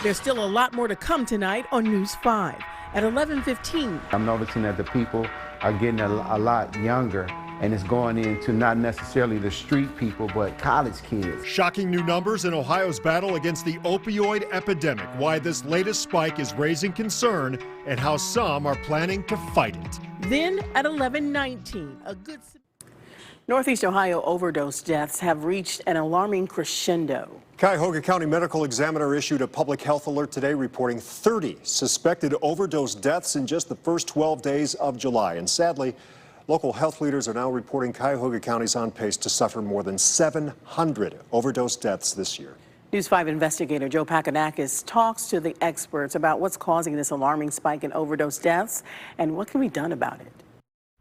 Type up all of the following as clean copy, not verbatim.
There's still a lot more to come tonight on News 5 at 11:15. I'm noticing that the people are getting a lot younger, and it's going into not necessarily the street people, but college kids. Shocking new numbers in Ohio's battle against the opioid epidemic, why this latest spike is raising concern, and how some are planning to fight it. Then at 11:19, Northeast Ohio overdose deaths have reached an alarming crescendo. Cuyahoga County Medical Examiner issued a public health alert today reporting 30 suspected overdose deaths in just the first 12 days of July. And sadly, local health leaders are now reporting Cuyahoga County's on pace to suffer more than 700 overdose deaths this year. News 5 investigator Joe Paganakis talks to the experts about what's causing this alarming spike in overdose deaths and what can be done about it.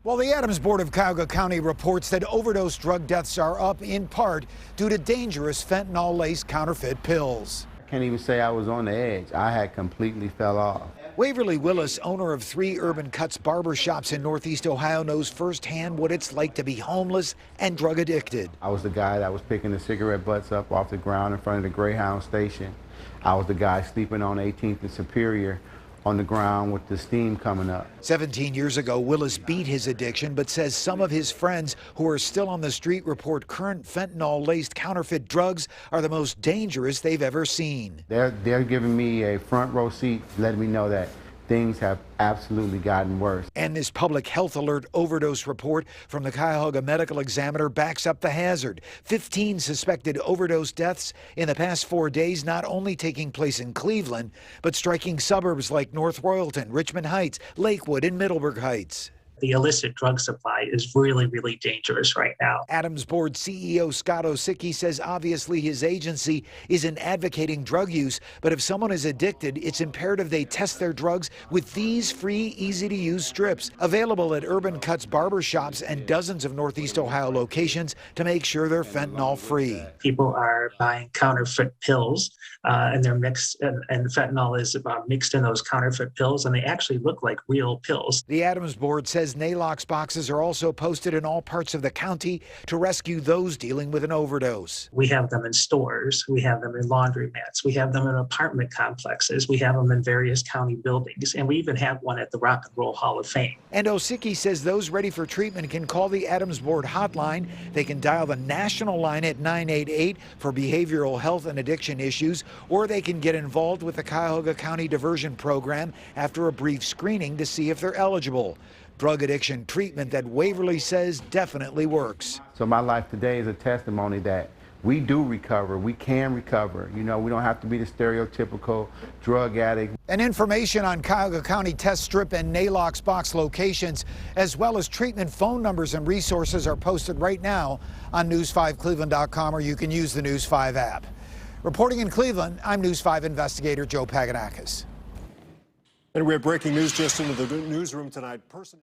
Well, the Adams Board of Cuyahoga County reports that overdose drug deaths are up in part due to dangerous fentanyl-laced counterfeit pills. I can't even say I was on the edge. I had completely fell off. Waverly Willis, owner of 3 Urban Cuts barbershops in Northeast Ohio, knows firsthand what it's like to be homeless and drug addicted. I was the guy that was picking the cigarette butts up off the ground in front of the Greyhound station. I was the guy sleeping on 18th and Superior on the ground with the steam coming up. 17 years ago, Willis beat his addiction, but says some of his friends who are still on the street report current fentanyl-laced counterfeit drugs are the most dangerous they've ever seen. They're giving me a front row seat, letting me know that things have absolutely gotten worse. And this public health alert overdose report from the Cuyahoga Medical Examiner backs up the hazard. 15 suspected overdose deaths in the past 4 days, not only taking place in Cleveland, but striking suburbs like North Royalton, Richmond Heights, Lakewood, and Middleburg Heights. The illicit drug supply is really, really dangerous right now. Adams Board CEO Scott Osicki says obviously his agency isn't advocating drug use, but if someone is addicted, it's imperative they test their drugs with these free, easy-to-use strips available at Urban Cuts barbershops and dozens of Northeast Ohio locations to make sure they're fentanyl-free. People are buying counterfeit pills, and they're mixed, and fentanyl is mixed in those counterfeit pills, and they actually look like real pills. The Adams Board says Nalox boxes are also posted in all parts of the county to rescue those dealing with an overdose. We have them in stores, we have them in laundromats, we have them in apartment complexes, we have them in various county buildings, and we even have one at the Rock and Roll Hall of Fame. And Osicki says those ready for treatment can call the Adams Board hotline. They can dial the national line at 988 for behavioral health and addiction issues, or they can get involved with the Cuyahoga County Diversion Program after a brief screening to see if they're eligible. Drug addiction treatment that Waverly says definitely works. So my life today is a testimony that we do recover, we can recover. You know, we don't have to be the stereotypical drug addict. And information on Cuyahoga County test strip and Nalox box locations, as well as treatment phone numbers and resources, are posted right now on news5cleveland.com, or you can use the News 5 app. Reporting in Cleveland, I'm News 5 investigator Joe Paganakis. And we have breaking news just into the newsroom tonight.